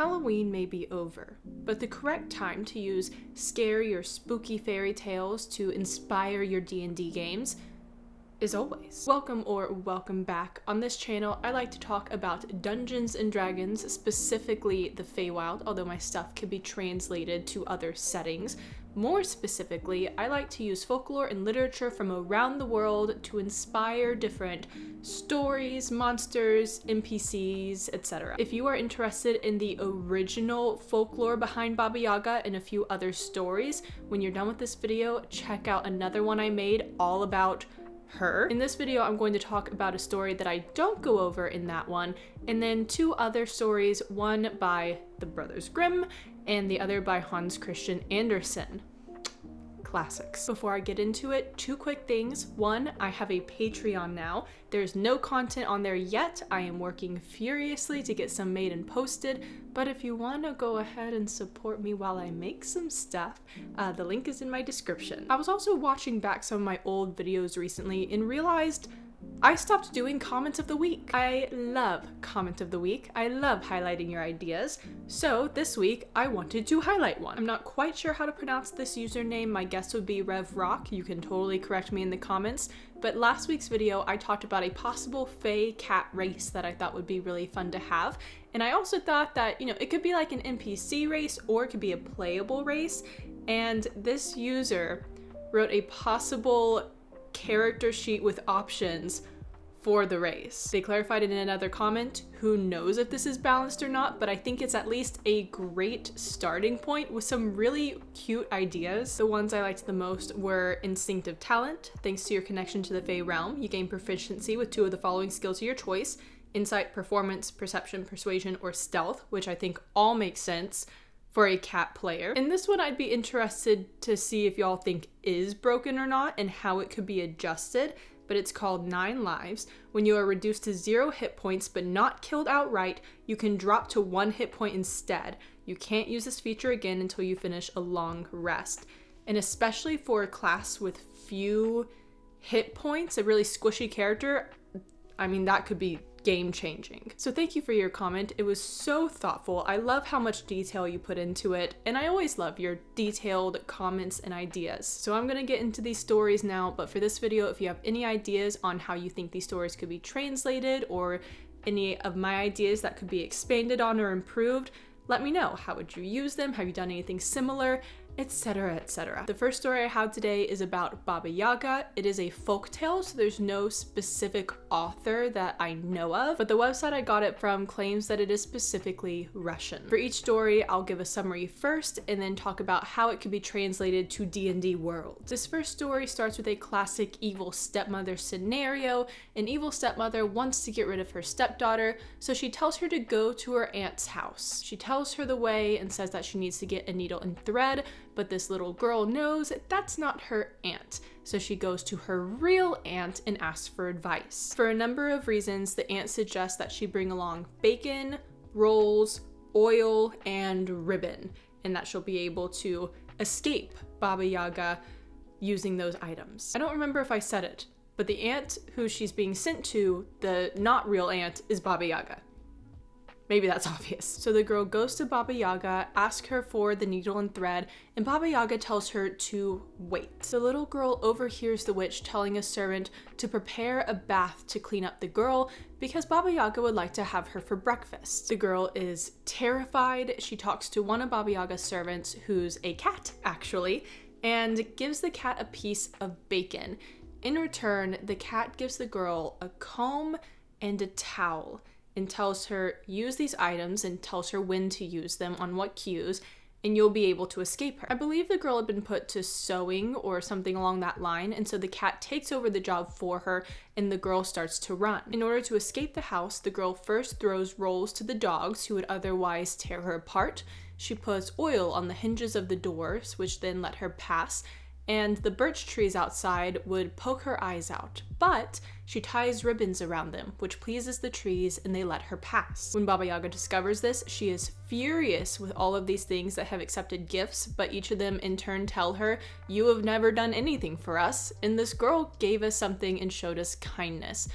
Halloween may be over, but the correct time to use scary or spooky fairy tales to inspire your D&D games is always. Welcome or welcome back. On this channel, I like to talk about Dungeons and Dragons, specifically the Feywild, although my stuff can be translated to other settings. More specifically, I like to use folklore and literature from around the world to inspire different stories, monsters, NPCs, etc. If you are interested in the original folklore behind Baba Yaga and a few other stories, when you're done with this video, check out another one I made all about her. In this video, I'm going to talk about a story that I don't go over in that one, and then two other stories, one by the Brothers Grimm and the other by Hans Christian Andersen. Classics. Before I get into it, two quick things. One, I have a Patreon now. There's no content on there yet. I am working furiously to get some made and posted, but if you want to go ahead and support me while I make some stuff, the link is in my description. I was also watching back some of my old videos recently and realized I stopped doing comment of the week. I love comment of the week. I love highlighting your ideas. So this week I wanted to highlight one. I'm not quite sure how to pronounce this username. My guess would be RevRock. You can totally correct me in the comments. But last week's video, I talked about a possible Fey cat race that I thought would be really fun to have. And I also thought that, it could be like an NPC race or it could be a playable race. And this user wrote a possible character sheet with options for the race. They clarified it in another comment. Who knows if this is balanced or not, but I think it's at least a great starting point with some really cute ideas. The ones I liked the most were instinctive talent. Thanks to your connection to the Fey realm, you gain proficiency with two of the following skills of your choice: insight, performance, perception, persuasion, or stealth, which I think all makes sense for a cat player. In this one, I'd be interested to see if y'all think is broken or not and how it could be adjusted, but it's called 9 lives. When you are reduced to 0 hit points but not killed outright, you can drop to 1 hit point instead. You can't use this feature again until you finish a long rest. And especially for a class with few hit points, a really squishy character, that could be game-changing. So thank you for your comment. It was so thoughtful. I love how much detail you put into it, and I always love your detailed comments and ideas. So I'm gonna get into these stories now, but for this video, if you have any ideas on how you think these stories could be translated or any of my ideas that could be expanded on or improved, let me know. How would you use them? Have you done anything similar? Etc, etc. The first story I have today is about Baba Yaga. It is a folktale, so there's no specific author that I know of, but the website I got it from claims that it is specifically Russian. For each story, I'll give a summary first and then talk about how it could be translated to D&D world. This first story starts with a classic evil stepmother scenario. An evil stepmother wants to get rid of her stepdaughter, so she tells her to go to her aunt's house. She tells her the way and says that she needs to get a needle and thread, but this little girl knows that's not her aunt, so she goes to her real aunt and asks for advice. For a number of reasons, the aunt suggests that she bring along bacon, rolls, oil, and ribbon, and that she'll be able to escape Baba Yaga using those items. I don't remember if I said it, but the aunt who she's being sent to, the not real aunt, is Baba Yaga. Maybe that's obvious. So the girl goes to Baba Yaga, asks her for the needle and thread, and Baba Yaga tells her to wait. The little girl overhears the witch telling a servant to prepare a bath to clean up the girl because Baba Yaga would like to have her for breakfast. The girl is terrified. She talks to one of Baba Yaga's servants, who's a cat actually, and gives the cat a piece of bacon. In return, the cat gives the girl a comb and a towel and tells her use these items and tells her when to use them on what cues, and you'll be able to escape her. I believe the girl had been put to sewing or something along that line, and so the cat takes over the job for her and the girl starts to run. In order to escape the house, the girl first throws rolls to the dogs who would otherwise tear her apart. She puts oil on the hinges of the doors, which then let her pass, and the birch trees outside would poke her eyes out. But she ties ribbons around them, which pleases the trees, and they let her pass. When Baba Yaga discovers this, she is furious with all of these things that have accepted gifts, but each of them in turn tell her, "You have never done anything for us, and this girl gave us something and showed us kindness."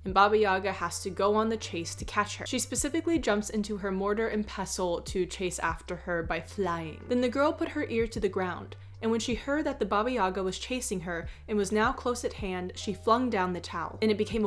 and Baba Yaga has to go on the chase to catch her. She specifically jumps into her mortar and pestle to chase after her by flying. Then the girl put her ear to the ground, and when she heard that the Baba Yaga was chasing her and was now close at hand, she flung down the towel, and it became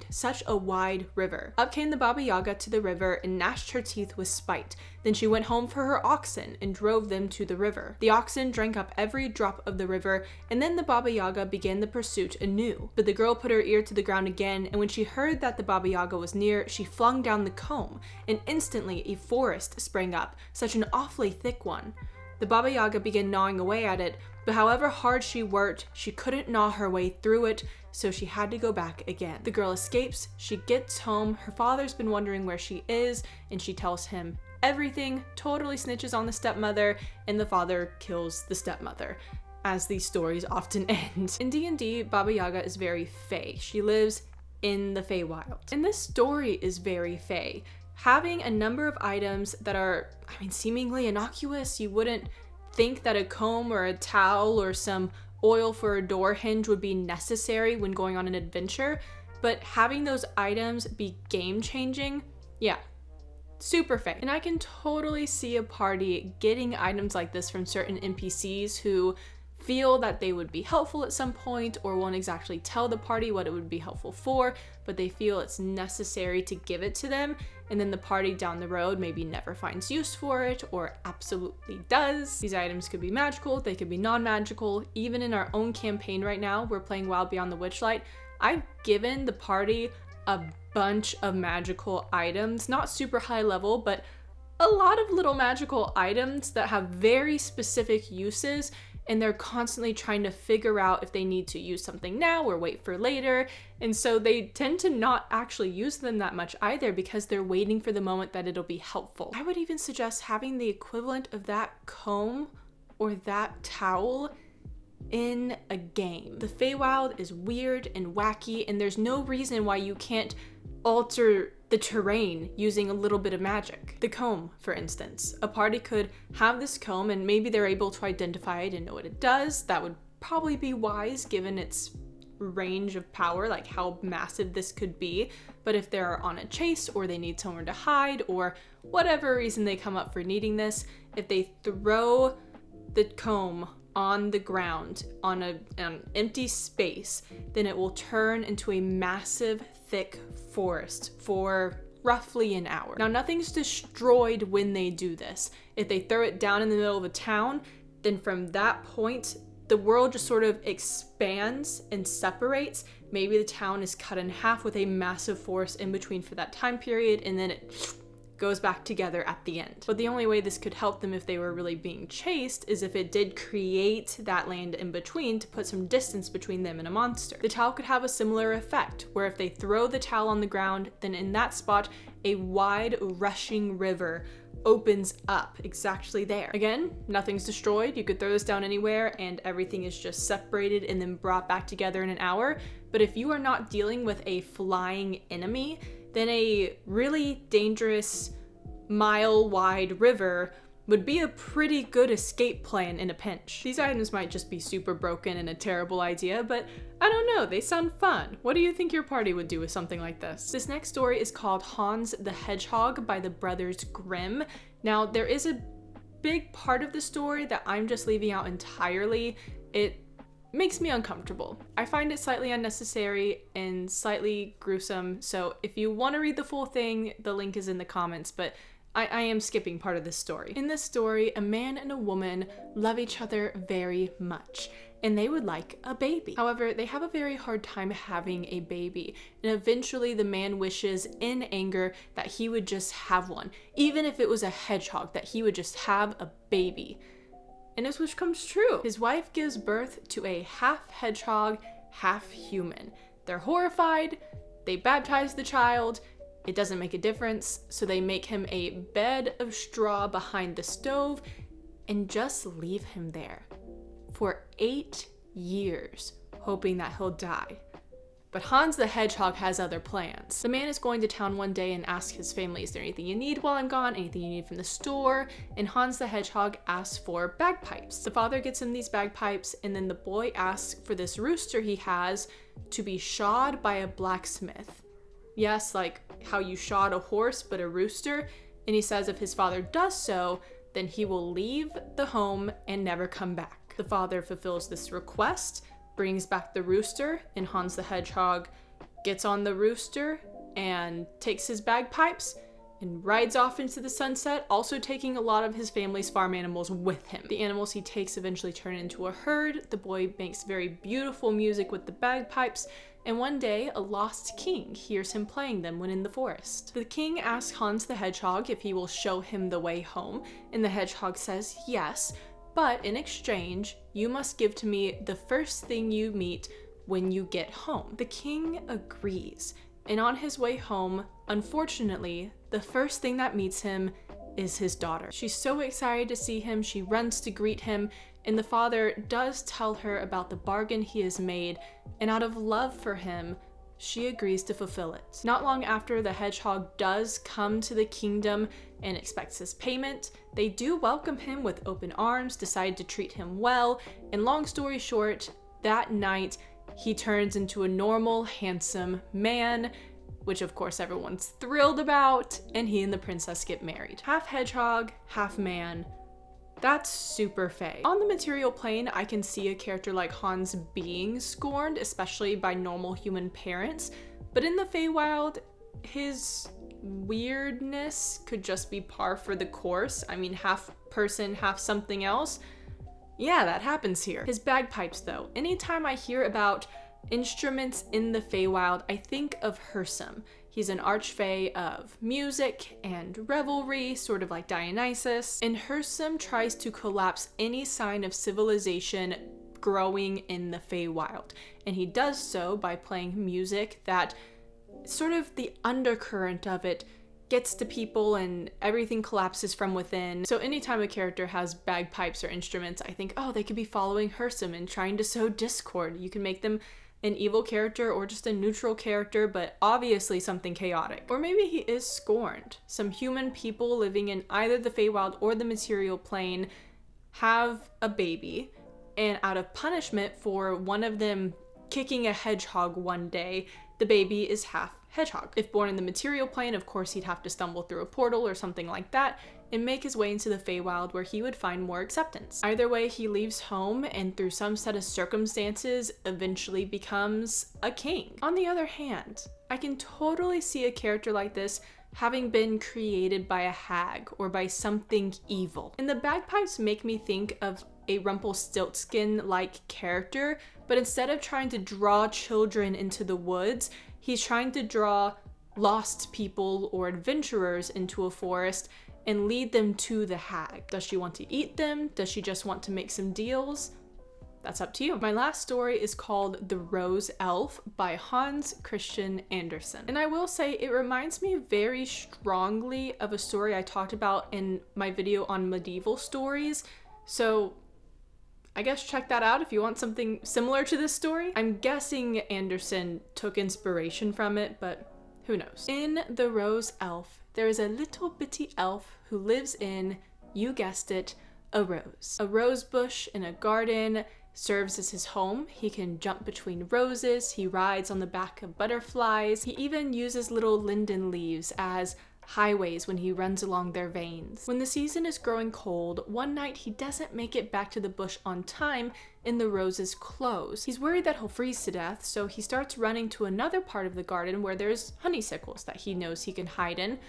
such a wide river. Up came the Baba Yaga to the river and gnashed her teeth with spite. Then she went home for her oxen and drove them to the river. The oxen drank up every drop of the river, and then the Baba Yaga began the pursuit anew. But the girl put her ear to the ground again, and when she heard that the Baba Yaga was near, she flung down the comb, and instantly a forest sprang up, such an awfully thick one. The Baba Yaga began gnawing away at it, but however hard she worked, she couldn't gnaw her way through it, so she had to go back again. The girl escapes, she gets home, her father's been wondering where she is, and she tells him everything, totally snitches on the stepmother, and the father kills the stepmother, as these stories often end. In D&D, Baba Yaga is very fey. She lives in the Feywild. And this story is very fey. Having a number of items that are, seemingly innocuous. You wouldn't think that a comb or a towel or some oil for a door hinge would be necessary when going on an adventure, but having those items be game-changing, yeah, super fey. And I can totally see a party getting items like this from certain NPCs who feel that they would be helpful at some point or won't exactly tell the party what it would be helpful for, but they feel it's necessary to give it to them, and then the party down the road maybe never finds use for it or absolutely does. These items could be magical, they could be non-magical. Even in our own campaign right now, we're playing Wild Beyond the Witchlight, I've given the party a bunch of magical items, not super high level, but a lot of little magical items that have very specific uses, and they're constantly trying to figure out if they need to use something now or wait for later. And so they tend to not actually use them that much either because they're waiting for the moment that it'll be helpful. I would even suggest having the equivalent of that comb or that towel in a game. The Feywild is weird and wacky, and there's no reason why you can't alter the terrain using a little bit of magic. The comb, for instance. A party could have this comb and maybe they're able to identify it and know what it does. That would probably be wise given its range of power, like how massive this could be. But if they're on a chase or they need somewhere to hide or whatever reason they come up for needing this, if they throw the comb on the ground on an empty space, then it will turn into a massive thick forest for roughly an hour. Now, nothing's destroyed when they do this. If they throw it down in the middle of a town, then from that point, the world just sort of expands and separates. Maybe the town is cut in half with a massive forest in between for that time period, and then it goes back together at the end. But the only way this could help them if they were really being chased is if it did create that land in between to put some distance between them and a monster. The towel could have a similar effect, where if they throw the towel on the ground, then in that spot, a wide rushing river opens up exactly there. Again, nothing's destroyed. You could throw this down anywhere and everything is just separated and then brought back together in an hour. But if you are not dealing with a flying enemy, then a really dangerous mile-wide river would be a pretty good escape plan in a pinch. These items might just be super broken and a terrible idea, but I don't know, they sound fun. What do you think your party would do with something like this? This next story is called Hans the Hedgehog by the Brothers Grimm. Now, there is a big part of the story that I'm just leaving out entirely. It makes me uncomfortable. I find it slightly unnecessary and slightly gruesome, so if you want to read the full thing, the link is in the comments, but I am skipping part of this story. In this story, a man and a woman love each other very much, and they would like a baby. However, they have a very hard time having a baby, and eventually the man wishes in anger that he would just have one, even if it was a hedgehog, that he would just have a baby. And his wish comes true. His wife gives birth to a half hedgehog, half human. They're horrified, they baptize the child. It doesn't make a difference, so they make him a bed of straw behind the stove and just leave him there for 8 years, hoping that he'll die. But Hans the Hedgehog has other plans. The man is going to town one day and asks his family, is there anything you need while I'm gone? Anything you need from the store? And Hans the Hedgehog asks for bagpipes. The father gets him these bagpipes, and then the boy asks for this rooster he has to be shod by a blacksmith. Yes, like how you shod a horse, but a rooster. And he says if his father does so, then he will leave the home and never come back. The father fulfills this request, brings back the rooster, and Hans the Hedgehog gets on the rooster and takes his bagpipes and rides off into the sunset, also taking a lot of his family's farm animals with him. The animals he takes eventually turn into a herd. The boy makes very beautiful music with the bagpipes, and one day a lost king hears him playing them when in the forest. The king asks Hans the Hedgehog if he will show him the way home, and the hedgehog says yes, but in exchange, you must give to me the first thing you meet when you get home. The king agrees, and on his way home, unfortunately, the first thing that meets him is his daughter. She's so excited to see him, she runs to greet him, and the father does tell her about the bargain he has made, and out of love for him, she agrees to fulfill it. Not long after, the hedgehog does come to the kingdom and expects his payment. They do welcome him with open arms, decide to treat him well, and long story short, that night, he turns into a normal, handsome man, which of course everyone's thrilled about, and he and the princess get married. Half hedgehog, half man. That's super Fey. On the material plane, I can see a character like Hans being scorned, especially by normal human parents, but in the Feywild, his weirdness could just be par for the course. I mean, half person, half something else. Yeah, that happens here. His bagpipes though. Anytime I hear about instruments in the Feywild, I think of Hersum. He's an archfey of music and revelry, sort of like Dionysus, and Hersum tries to collapse any sign of civilization growing in the Feywild. And he does so by playing music that sort of the undercurrent of it gets to people and everything collapses from within. So anytime a character has bagpipes or instruments, I think, oh, they could be following Hersum and trying to sow discord. You can make them an evil character or just a neutral character, but obviously something chaotic. Or maybe he is scorned. Some human people living in either the Feywild or the material plane have a baby, and out of punishment for one of them kicking a hedgehog one day, the baby is half hedgehog. If born in the material plane, of course he'd have to stumble through a portal or something like that and make his way into the Feywild where he would find more acceptance. Either way, he leaves home and through some set of circumstances eventually becomes a king. On the other hand, I can totally see a character like this having been created by a hag or by something evil. And the bagpipes make me think of a Rumpelstiltskin-like character, but instead of trying to draw children into the woods, he's trying to draw lost people or adventurers into a forest and lead them to the hag. Does she want to eat them? Does she just want to make some deals? That's up to you. My last story is called The Rose Elf by Hans Christian Andersen. And I will say it reminds me very strongly of a story I talked about in my video on medieval stories. So I guess check that out if you want something similar to this story. I'm guessing Andersen took inspiration from it, but who knows. In The Rose Elf, there is a little bitty elf who lives in, you guessed it, a rose. A rose bush in a garden serves as his home. He can jump between roses, he rides on the back of butterflies, he even uses little linden leaves as highways when he runs along their veins. When the season is growing cold, one night he doesn't make it back to the bush on time and the roses close. He's worried that he'll freeze to death, so he starts running to another part of the garden where there's honeysuckles that he knows he can hide in.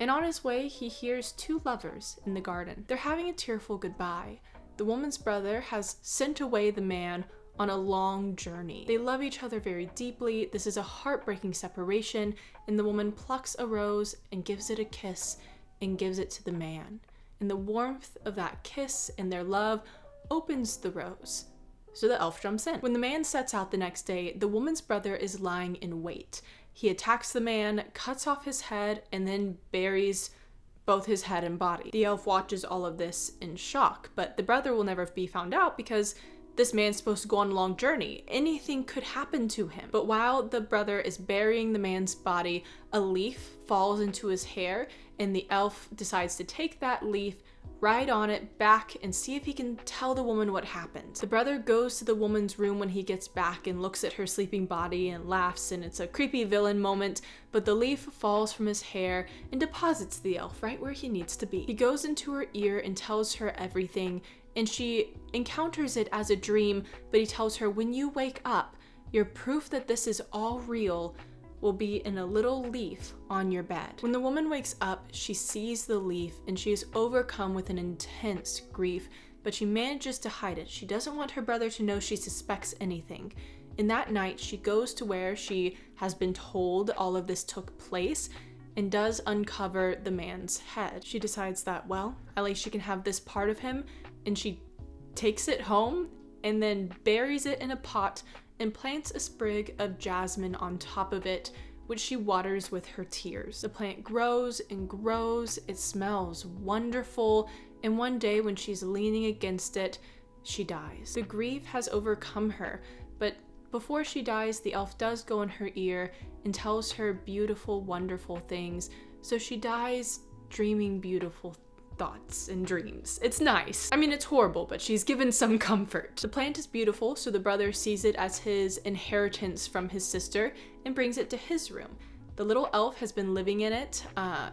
And on his way, he hears two lovers in the garden. They're having a tearful goodbye. The woman's brother has sent away the man on a long journey. They love each other very deeply. This is a heartbreaking separation, and the woman plucks a rose and gives it a kiss and gives it to the man. And the warmth of that kiss and their love opens the rose. So the elf jumps in. When the man sets out the next day, the woman's brother is lying in wait. He attacks the man, cuts off his head, and then buries both his head and body. The elf watches all of this in shock, but the brother will never be found out because this man's supposed to go on a long journey. Anything could happen to him. But while the brother is burying the man's body, a leaf falls into his hair, and the elf decides to take that leaf, ride on it back and see if he can tell the woman what happened. The brother goes to the woman's room when he gets back and looks at her sleeping body and laughs, and it's a creepy villain moment, but the leaf falls from his hair and deposits the elf right where he needs to be. He goes into her ear and tells her everything, and she encounters it as a dream, but he tells her, when you wake up, your proof that this is all real will be in a little leaf on your bed. When the woman wakes up, she sees the leaf and she is overcome with an intense grief, but she manages to hide it. She doesn't want her brother to know she suspects anything. And that night, she goes to where she has been told all of this took place and does uncover the man's head. She decides that, well, at least she can have this part of him, and she takes it home and then buries it in a pot and plants a sprig of jasmine on top of it, which she waters with her tears. The plant grows and grows, it smells wonderful, and one day when she's leaning against it, she dies. The grief has overcome her, but before she dies, the elf does go in her ear and tells her beautiful, wonderful things, so she dies dreaming beautiful thoughts and dreams. It's nice. I mean, it's horrible, but she's given some comfort. The plant is beautiful, so the brother sees it as his inheritance from his sister and brings it to his room. The little elf has been living in it.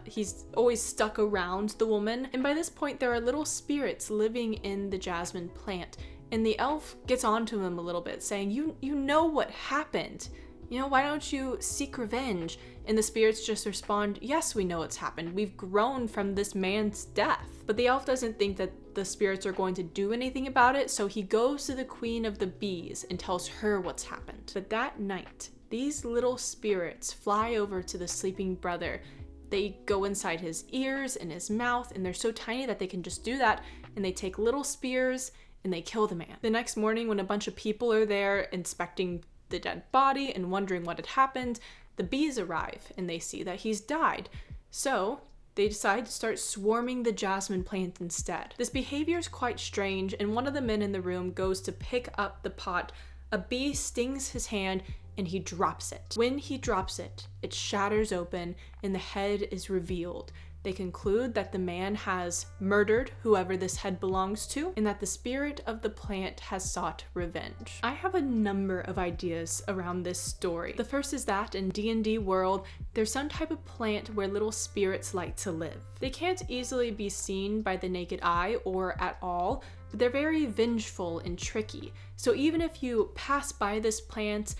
He's always stuck around the woman, and by this point there are little spirits living in the jasmine plant, and the elf gets onto him a little bit, saying, you know what happened. You know, why don't you seek revenge? And the spirits just respond, yes, we know what's happened. We've grown from this man's death. But the elf doesn't think that the spirits are going to do anything about it, so he goes to the queen of the bees and tells her what's happened. But that night, these little spirits fly over to the sleeping brother. They go inside his ears and his mouth, and they're so tiny that they can just do that, and they take little spears and they kill the man. The next morning, when a bunch of people are there inspecting the dead body and wondering what had happened, the bees arrive and they see that he's died. So they decide to start swarming the jasmine plant instead. This behavior is quite strange, and one of the men in the room goes to pick up the pot. A bee stings his hand and he drops it. When he drops it, it shatters open and the head is revealed. They conclude that the man has murdered whoever this head belongs to, and that the spirit of the plant has sought revenge. I have a number of ideas around this story. The first is that in D&D world, there's some type of plant where little spirits like to live. They can't easily be seen by the naked eye or at all, but they're very vengeful and tricky. So even if you pass by this plant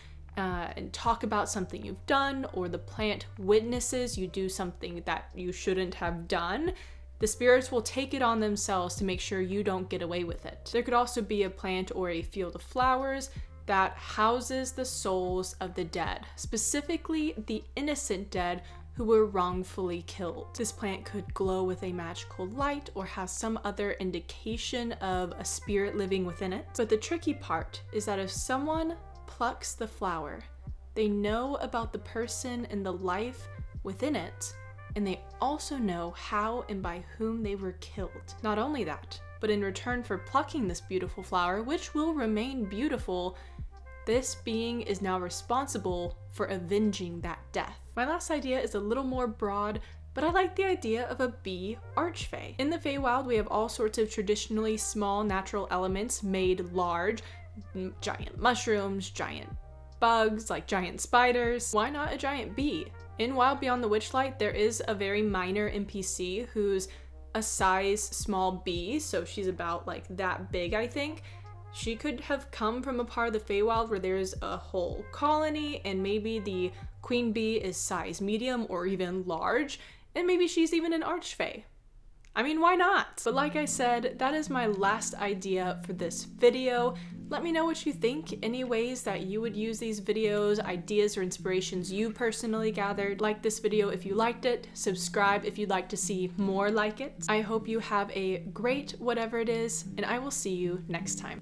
and talk about something you've done, or the plant witnesses you do something that you shouldn't have done, the spirits will take it on themselves to make sure you don't get away with it. There could also be a plant or a field of flowers that houses the souls of the dead, specifically the innocent dead who were wrongfully killed. This plant could glow with a magical light or has some other indication of a spirit living within it. But the tricky part is that if someone plucks the flower, they know about the person and the life within it, and they also know how and by whom they were killed. Not only that, but in return for plucking this beautiful flower, which will remain beautiful, this being is now responsible for avenging that death. My last idea is a little more broad, but I like the idea of a bee archfey. In the Feywild, we have all sorts of traditionally small natural elements made large, giant mushrooms, giant bugs, like giant spiders. Why not a giant bee? In Wild Beyond the Witchlight, there is a very minor NPC who's a size small bee, so she's about like that big, I think. She could have come from a part of the Feywild where there's a whole colony, and maybe the queen bee is size medium or even large, and maybe she's even an archfey. I mean, why not? But like I said, that is my last idea for this video. Let me know what you think, any ways that you would use these videos, ideas or inspirations you personally gathered. Like this video if you liked it, subscribe if you'd like to see more like it. I hope you have a great whatever it is, and I will see you next time.